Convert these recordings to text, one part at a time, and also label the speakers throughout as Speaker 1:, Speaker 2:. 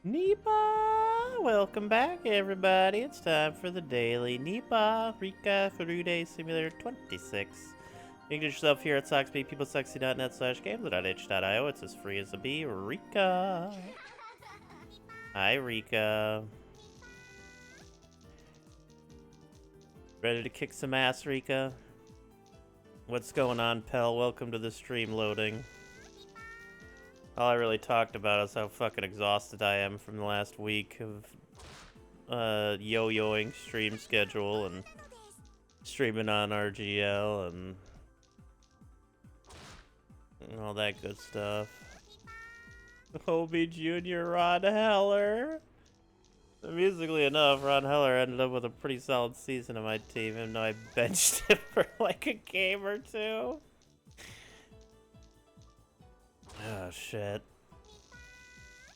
Speaker 1: Nipah! Welcome back, everybody. It's time for the daily Nipah Rika Furude Simulator 26. You can get yourself here at sockspeedpeoplesexy.net/games.itch.io. It's as free as a bee. Rika! Hi, Rika. Ready to kick some ass, Rika? What's going on, pal? Welcome to the stream loading. All I really talked about is how fucking exhausted I am from the last week of yo-yoing stream schedule and streaming on RGL and all that good stuff. Hobie Jr. Ron Heller. Amusingly enough, Ron Heller ended up with a pretty solid season on my team, even though I benched him for like a game or two. Oh, shit.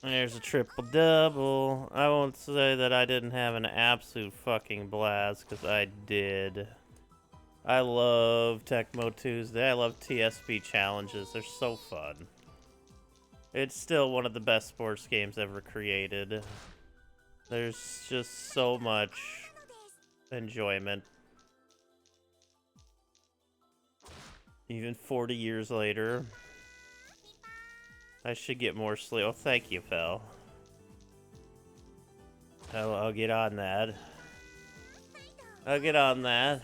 Speaker 1: There's a triple-double. I won't say that I didn't have an absolute fucking blast, because I did. I love Tecmo Tuesday. I love TSP challenges. They're so fun. It's still one of the best sports games ever created. There's just so much enjoyment. Even 40 years later. I should get more sleep. Oh, thank you, pal. I'll get on that. I'll get on that.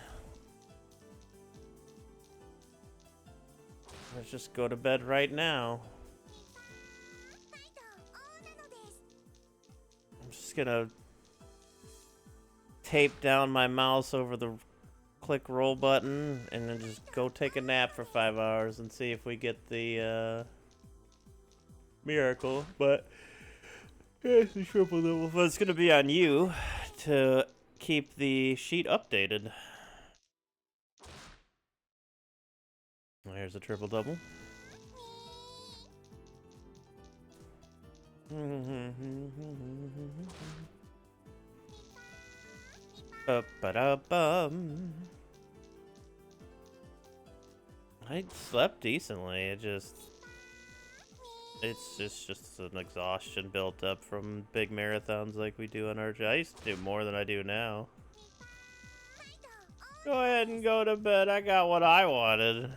Speaker 1: Let's just go to bed right now. I'm just gonna tape down my mouse over the click roll button and then just go take a nap for 5 hours and see if we get the miracle. But it's the triple double. But it's gonna be on you to keep the sheet updated. There's a triple double. I slept decently. It's just an exhaustion built up from big marathons like we do on RJ. I used to do more than I do now. Go ahead and go to bed. I got what I wanted.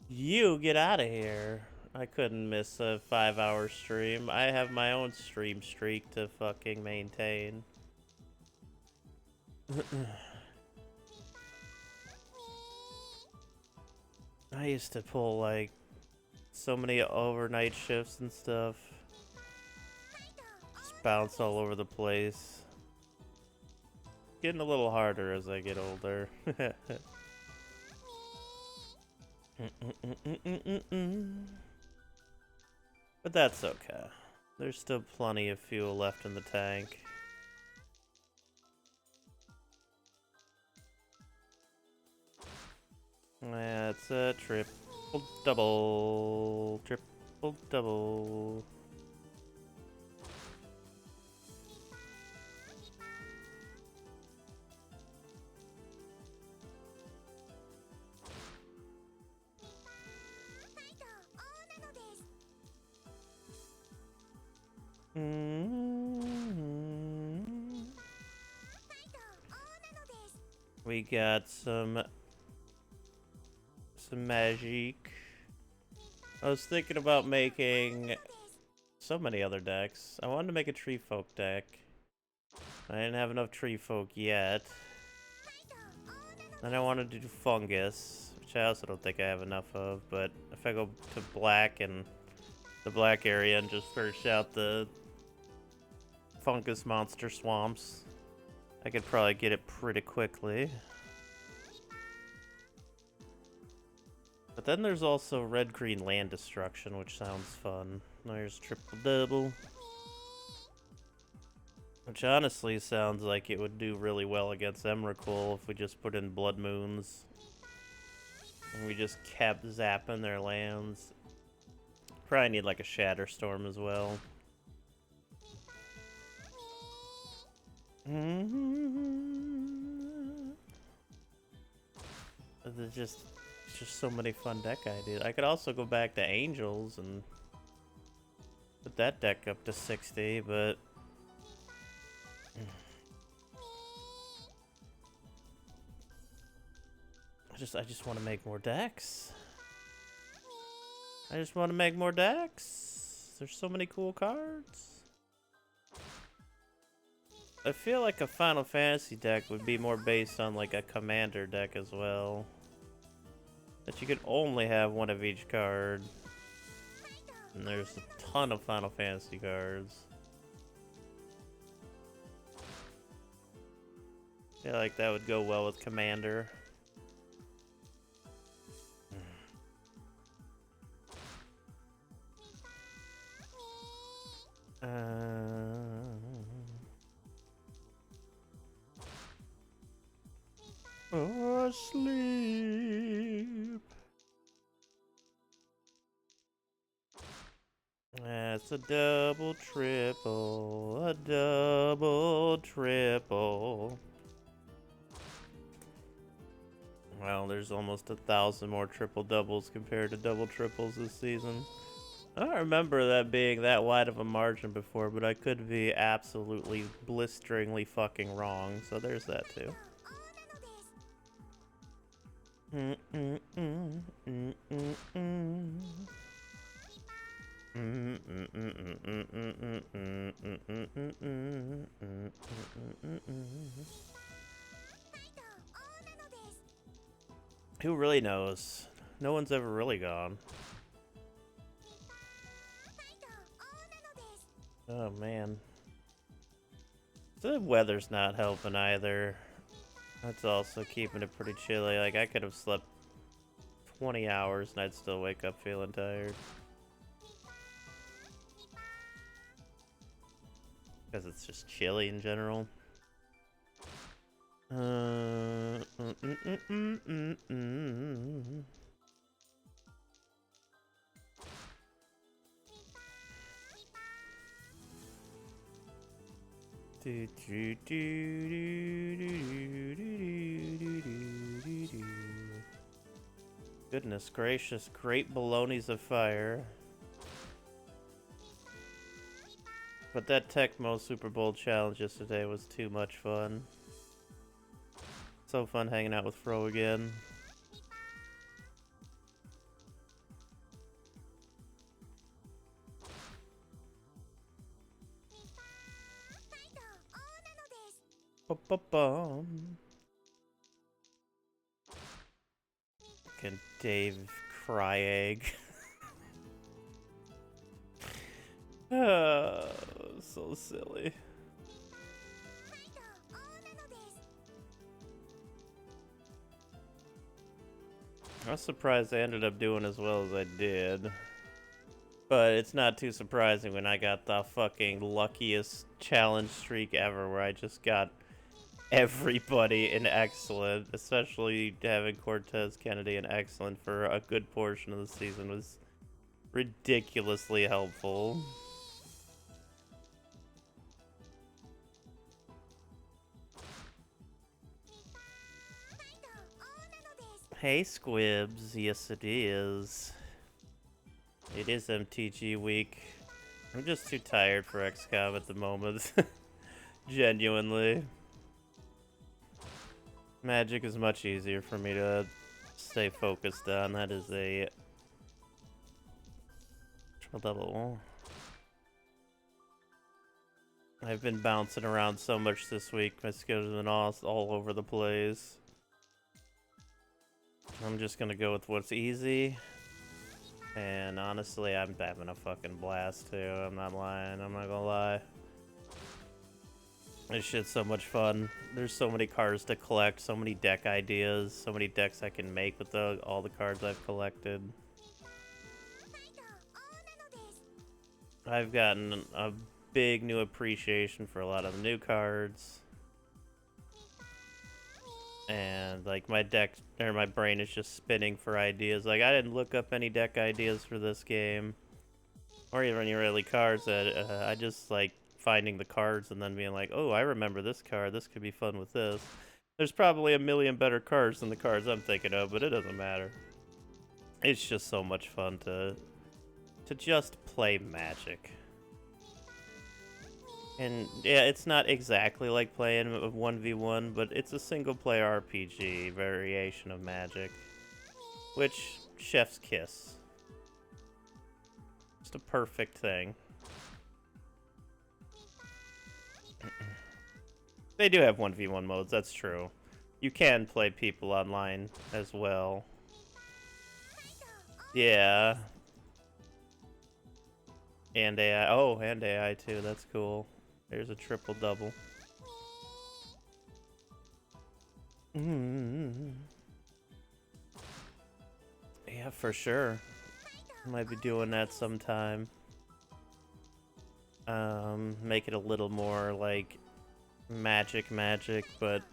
Speaker 1: You get out of here. I couldn't miss a 5-hour stream. I have my own stream streak to fucking maintain. I used to pull like so many overnight shifts and stuff. Just bounce all over the place. Getting a little harder as I get older. But that's okay. There's still plenty of fuel left in the tank. That's a triple double. Triple double. We got some magic. I was thinking about making so many other decks. I wanted to make a tree folk deck. I didn't have enough tree folk yet. And I wanted to do fungus, which I also don't think I have enough of, but if I go to black and the black area and just search out the fungus monster swamps, I could probably get it pretty quickly. But then there's also red-green land destruction, which sounds fun. There's triple-double. Which honestly sounds like it would do really well against Emrakul if we just put in Blood Moons. And we just kept zapping their lands. Probably need like a Shatterstorm as well. There's just so many fun deck ideas. I could also go back to Angels and put that deck up to 60, but I just want to make more decks. I just want to make more decks. There's so many cool cards. I feel like a Final Fantasy deck would be more based on like a commander deck as well. That you could only have one of each card. And there's a ton of Final Fantasy cards. I feel like that would go well with commander. Asleep. That's a double triple, a double triple. Well, there's almost 1,000 more triple doubles compared to double triples this season. I don't remember that being that wide of a margin before, but I could be absolutely blisteringly fucking wrong, so there's that too. Who really knows? No one's ever really gone. Oh man. The weather's not helping either. That's also keeping it pretty chilly. Like, I could have slept 20 hours and I'd still wake up feeling tired. Because it's just chilly in general. Goodness gracious, great balonies of fire. But that Tecmo Super Bowl challenge yesterday was too much fun. So fun hanging out with Fro again. Ba-ba-bum. Fucking Dave Cryegg. Oh, so silly. I was surprised I ended up doing as well as I did. But it's not too surprising when I got the fucking luckiest challenge streak ever where I just got everybody in excellent, especially having Cortez Kennedy in excellent for a good portion of the season was ridiculously helpful. Hey Squibs, yes it is. It is MTG week. I'm just too tired for XCOM at the moment. Genuinely. Magic is much easier for me to stay focused on. That is a triple double. I've been bouncing around so much this week. My schedule's been all over the place. I'm just gonna go with what's easy. And honestly, I'm having a fucking blast too. I'm not lying. I'm not gonna lie. This shit's so much fun. There's so many cards to collect, so many deck ideas, so many decks I can make with all the cards I've collected. I've gotten a big new appreciation for a lot of the new cards. And like my deck, or my brain is just spinning for ideas. Like I didn't look up any deck ideas for this game, or even any really cards. That I just like finding the cards and then being like, oh, I remember this card. This could be fun with this. There's probably a million better cards than the cards I'm thinking of, but it doesn't matter. It's just so much fun to just play Magic. And yeah, it's not exactly like playing a 1v1, but it's a single player RPG variation of Magic. Which, chef's kiss. Just a perfect thing. They do have 1v1 modes, that's true. You can play people online as well. Yeah. And AI. Oh, and AI too, that's cool. There's a triple double. Yeah, for sure. Might be doing that sometime. Make it a little more like magic, but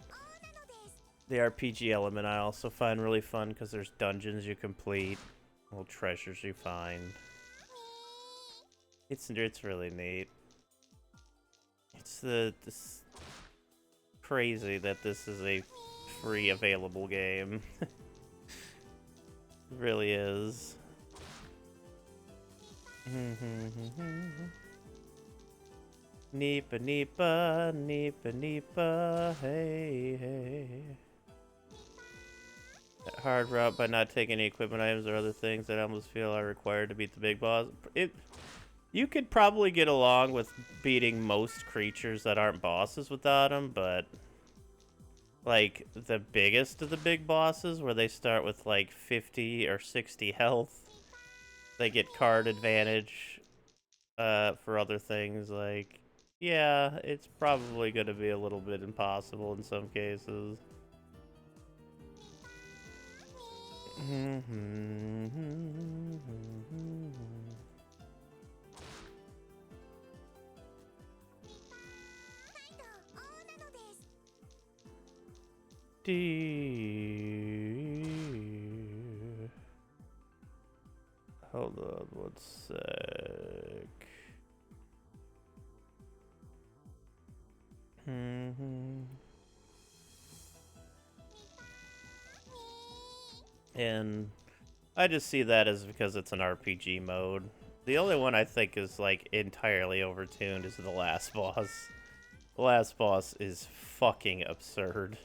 Speaker 1: the RPG element I also find really fun because there's dungeons you complete, little treasures you find. It's really neat. It's crazy that this is a free available game. It really is. Nipah, Nipah, Nipah, Nipah, hey, hey. That hard route by not taking any equipment items or other things that I almost feel are required to beat the big boss. You could probably get along with beating most creatures that aren't bosses without them, but like the biggest of the big bosses where they start with like 50 or 60 health, they get card advantage for other things. Like, yeah, it's probably going to be a little bit impossible in some cases. Hold on one sec. And I just see that as because it's an RPG mode. The only one I think is like entirely overtuned is the last boss. The last boss is fucking absurd.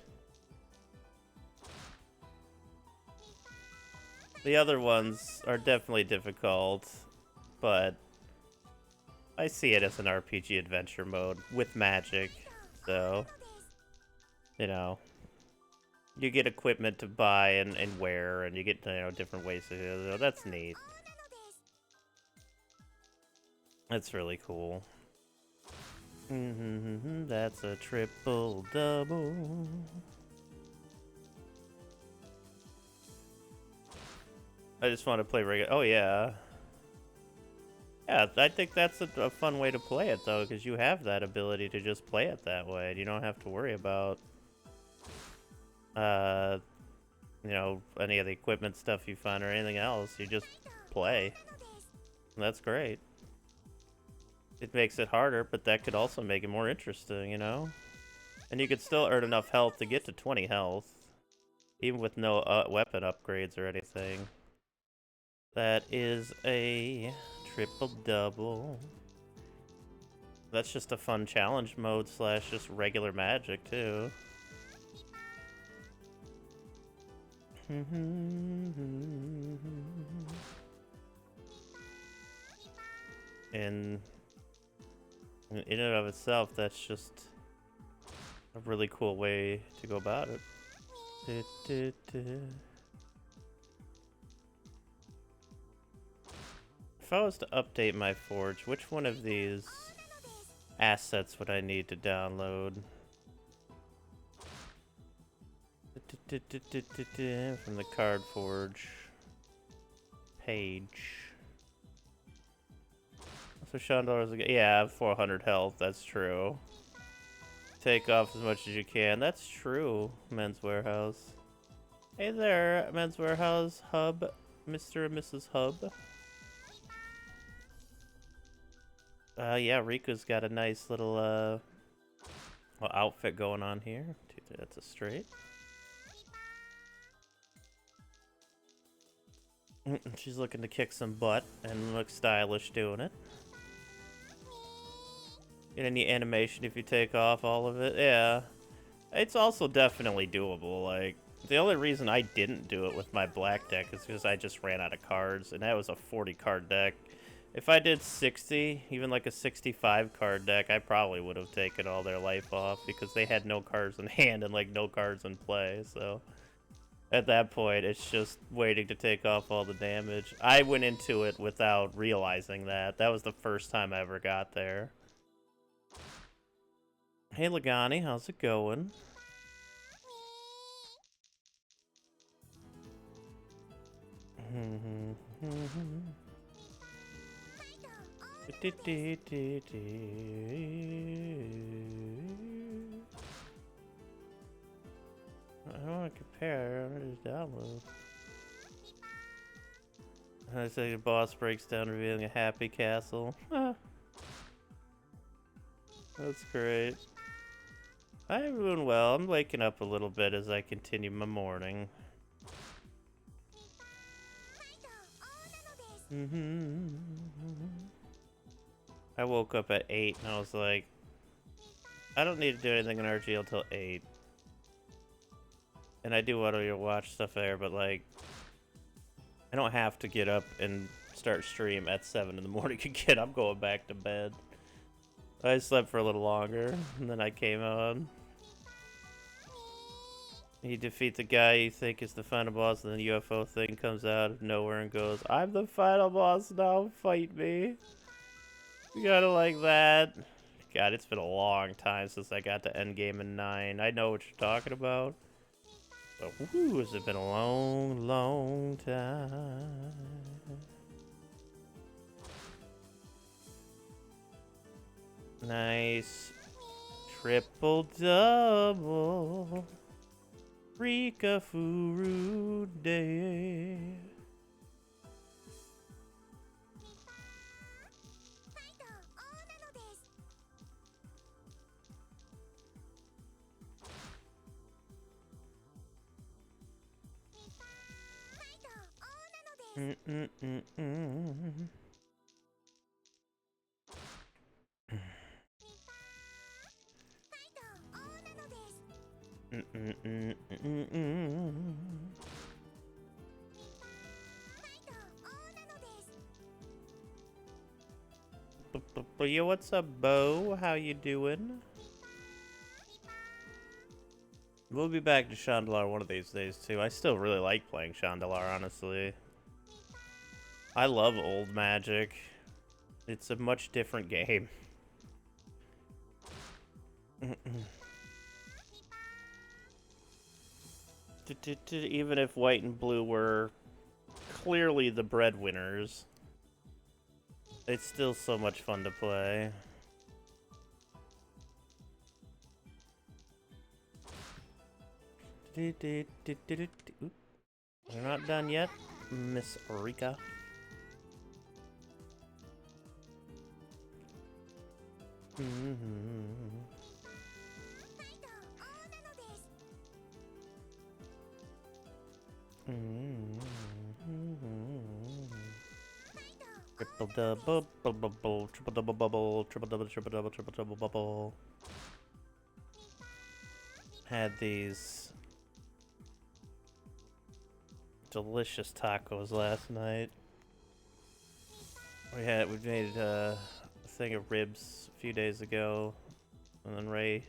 Speaker 1: The other ones are definitely difficult, but I see it as an RPG adventure mode with magic, so, you know, you get equipment to buy and wear, and you get, you know, different ways to do it. That's neat. That's really cool. That's a triple double. I just want to play regular. Oh, yeah. Yeah, I think that's a fun way to play it, though, because you have that ability to just play it that way. You don't have to worry about, you know, any of the equipment stuff you find or anything else. You just play. And that's great. It makes it harder, but that could also make it more interesting, you know? And you could still earn enough health to get to 20 health, even with no weapon upgrades or anything. That is a triple double. That's just a fun challenge mode slash just regular magic too. And in and of itself, that's just a really cool way to go about it. If I was to update my forge, which one of these assets would I need to download? From the card forge page. So $7 again. Yeah, 400 health, that's true. Take off as much as you can. That's true, Men's Warehouse. Hey there, Men's Warehouse Hub, Mr. and Mrs. Hub. Yeah, Riku's got a nice little, outfit going on here. That's a straight. She's looking to kick some butt and look stylish doing it. Get any animation if you take off all of it. Yeah. It's also definitely doable. Like, the only reason I didn't do it with my black deck is because I just ran out of cards, and that was a 40 card deck. If I did 60, even like a 65 card deck, I probably would have taken all their life off because they had no cards in hand and like no cards in play. So at that point, it's just waiting to take off all the damage. I went into it without realizing that. That was the first time I ever got there. Hey Lagani, how's it going? I don't want to compare, I just download. I say the boss breaks down, revealing a happy castle. That's great. I'm doing well. I'm waking up a little bit as I continue my morning. I woke up at 8 and I was like, I don't need to do anything in RGL until 8. And I do want to watch stuff there, but like, I don't have to get up and start stream at 7 in the morning again. I'm going back to bed. I slept for a little longer, and then I came on. You defeat the guy you think is the final boss, and then the UFO thing comes out of nowhere and goes, I'm the final boss now, fight me. You gotta like that. God, it's been a long time since I got to endgame in 9. I know what you're talking about. But whoo, has it been a long, long time. Nice. Triple double. Rika Furu Day. Yo, what's up, Bo? How you doing? We'll be back to Chandalar one of these days, too. I still really like playing Chandalar, honestly. I love old Magic. It's a much different game. Even if white and blue were clearly the breadwinners, it's still so much fun to play. We're not done yet, Miss Rika. Triple double, bubble, bubble, triple double bubble, triple double, triple double, triple double bubble. Had these delicious tacos last night. We made a thing of ribs a few days ago, and then Ray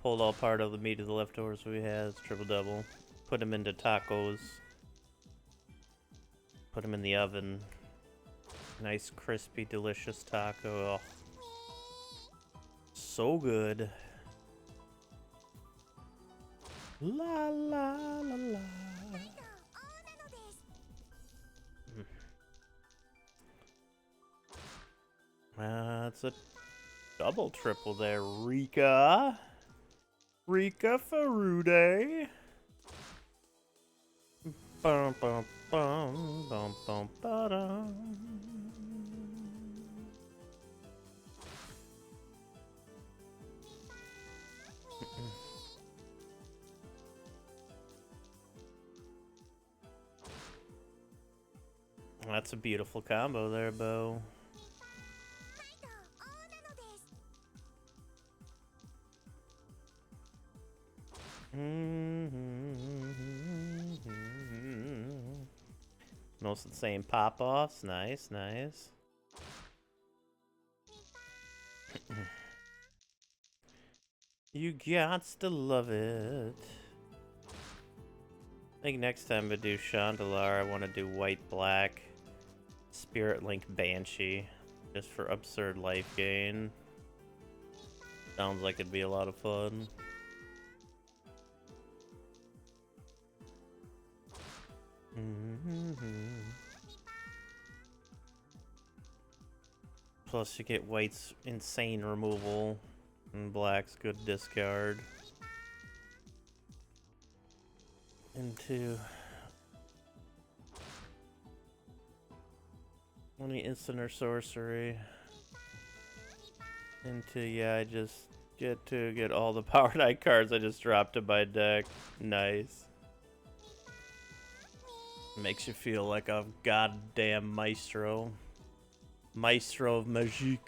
Speaker 1: pulled all part of the meat of the leftovers we had. Triple double. Put them into tacos. Put them in the oven. Nice, crispy, delicious taco. Oh. So good. La la la la. That's a double triple there, Rika. Rika Farude. Bum bum bum bum bum ba-dum. That's a beautiful combo there, Bo. Most of the same pop-offs. Nice, nice. You gots to love it. I think next time I do Chandelar, I want to do white-black Spirit Link Banshee. Just for absurd life gain. Sounds like it'd be a lot of fun. Plus you get white's insane removal, and black's good discard. Into any instant or sorcery. Into, yeah, I just get all the Power Knight cards I just dropped in my deck. Nice. Makes you feel like a goddamn maestro. Maestro of magique.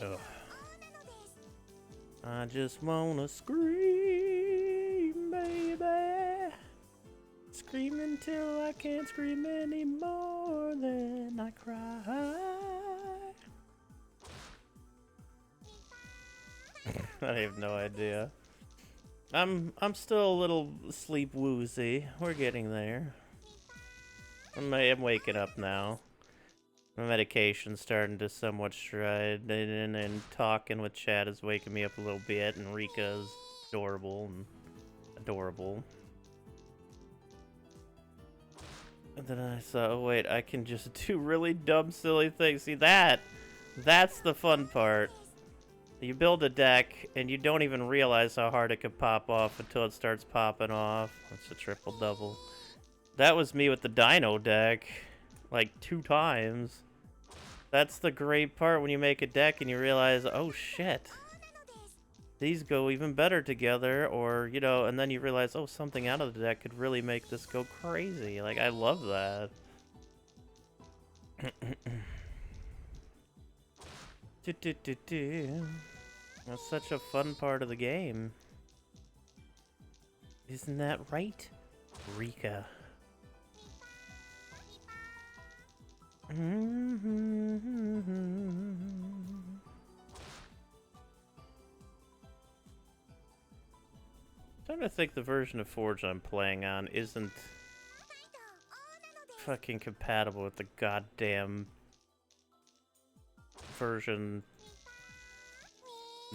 Speaker 1: Ugh. I just wanna scream, baby. Scream until I can't scream anymore, then I cry. I have no idea. I'm still a little sleep woozy. We're getting there. I'm waking up now. My medication's starting to somewhat stride, and talking with Chad is waking me up a little bit, and Rika's adorable and adorable. And then I saw, oh wait, I can just do really dumb, silly things. See, that's the fun part. You build a deck, and you don't even realize how hard it could pop off until it starts popping off. That's a triple-double. That was me with the Dino deck, like 2 times. That's the great part when you make a deck and you realize, oh shit, these go even better together, or, you know, and then you realize, oh, something out of the deck could really make this go crazy. Like, I love that. That's such a fun part of the game. Isn't that right, Rika? Trying to think the version of Forge I'm playing on isn't fucking compatible with the goddamn version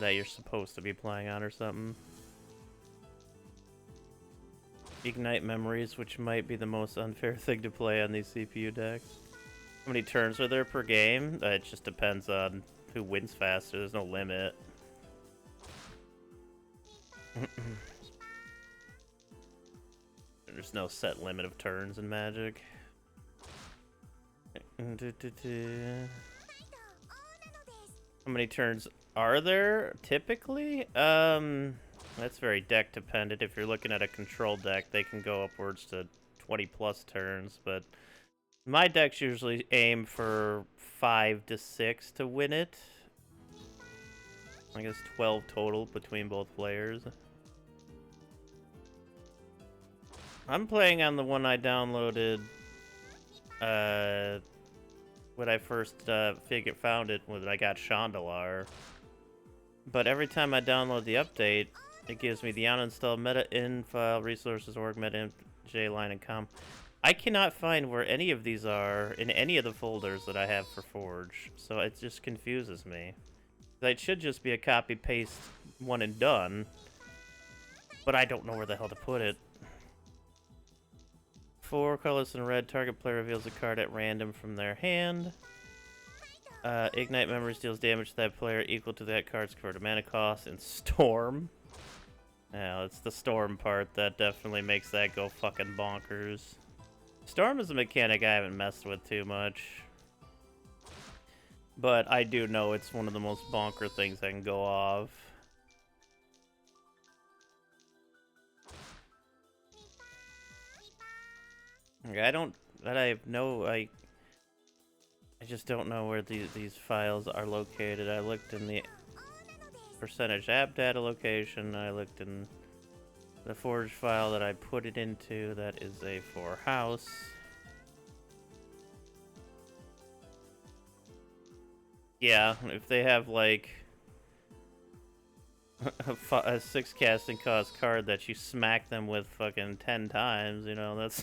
Speaker 1: that you're supposed to be playing on or something. Ignite Memories, which might be the most unfair thing to play on these CPU decks. How many turns are there per game? It just depends on who wins faster. There's no limit. There's no set limit of turns in Magic. How many turns are there, typically? That's very deck dependent. If you're looking at a control deck, they can go upwards to 20 plus turns, but my decks usually aim for 5 to 6 to win it. I guess 12 total between both players. I'm playing on the one I downloaded when I first found it, when I got Chandelar. But every time I download the update, it gives me the uninstall meta in file resources org meta jline and com. I cannot find where any of these are in any of the folders that I have for Forge, so it just confuses me. It should just be a copy paste one and done, but I don't know where the hell to put it. 4 colors in red, target player reveals a card at random from their hand. Ignite Memories deals damage to that player equal to that card's converted mana cost. And Storm. Yeah, it's the Storm part that definitely makes that go fucking bonkers. Storm is a mechanic I haven't messed with too much. But I do know it's one of the most bonker things that can go off. I just don't know where these files are located. I looked in the percentage app data location. I looked in the forge file that I put it into. That is a for house. Yeah, if they have like a 6 casting cost card that you smack them with fucking 10 times, you know, that's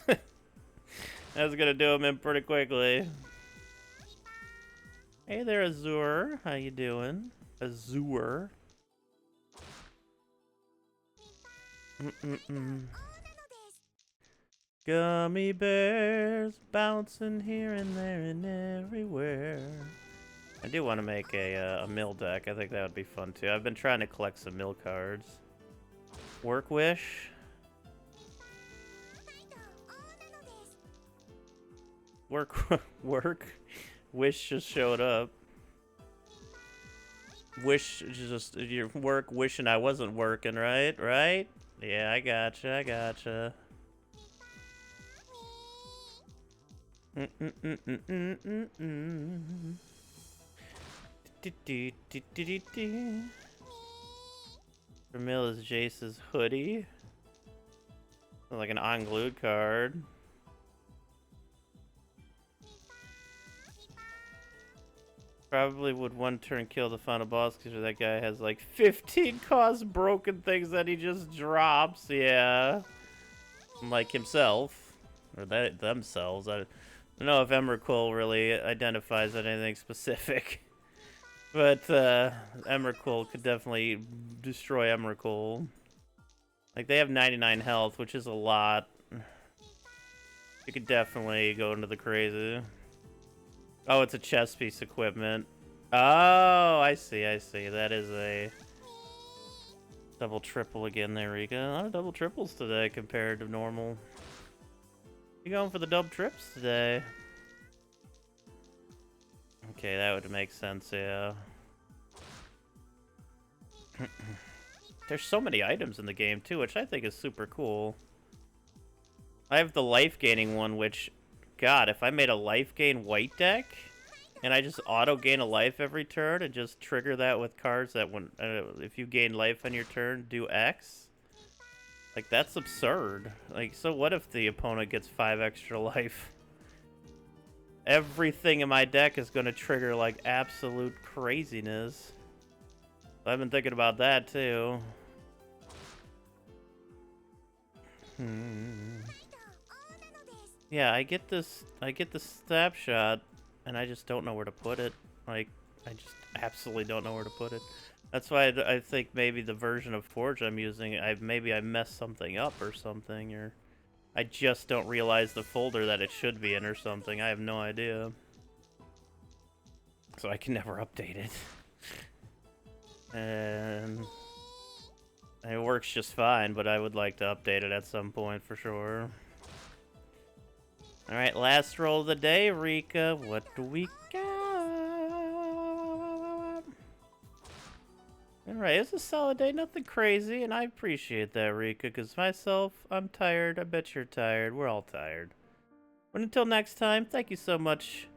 Speaker 1: that's gonna do them in pretty quickly. Hey there, Azure. How you doing? Azure. Gummy bears bouncing here and there and everywhere. I do want to make a mill deck. I think that would be fun too. I've been trying to collect some mill cards. Work wish. Work. Wish just showed up. Wish just your work wishing I wasn't working, right? Right? Yeah, I gotcha. I gotcha. Vermil is Jace's hoodie. Like an unglued card. Probably would one turn kill the final boss because that guy has like 15 cost broken things that he just drops. Yeah. Like himself. Or themselves. I don't know if Emrakul really identifies anything specific. But Emrakul could definitely destroy Emrakul. Like they have 99 health, which is a lot. You could definitely go into the crazy. Oh, it's a chest piece equipment. Oh, I see, I see. That is a double triple again there, Rika. A lot of double triples today compared to normal. You going for the double trips today? Okay, that would make sense, yeah. There's so many items in the game, too, which I think is super cool. I have the life gaining one, which, God, if I made a life gain white deck, and I just auto gain a life every turn, and just trigger that with cards that when if you gain life on your turn, do X. Like, that's absurd. Like, so what if the opponent gets 5 extra life? Everything in my deck is going to trigger, like, absolute craziness. I've been thinking about that, too. Yeah, I get the snapshot, and I just don't know where to put it. Like, I just absolutely don't know where to put it. That's why I think maybe the version of Forge I'm using, maybe I messed something up or something, or I just don't realize the folder that it should be in or something. I have no idea. So I can never update it. And it works just fine, but I would like to update it at some point for sure. Alright, last roll of the day, Rika. What do we got? Alright, it's a solid day, nothing crazy, and I appreciate that, Rika, because myself, I'm tired. I bet you're tired. We're all tired. But until next time, thank you so much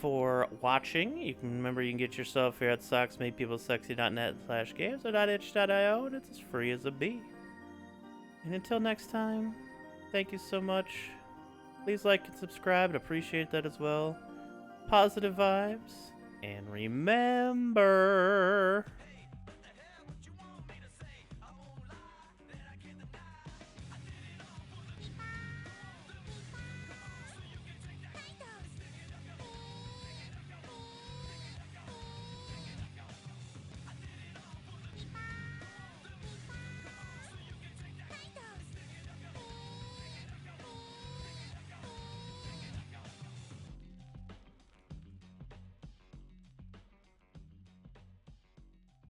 Speaker 1: for watching. You can get yourself here at socksmadepeoplesexy.net/games or .itch.io, and it's as free as a bee. And until next time, thank you so much. Please like and subscribe. I'd appreciate that as well. Positive vibes. And remember...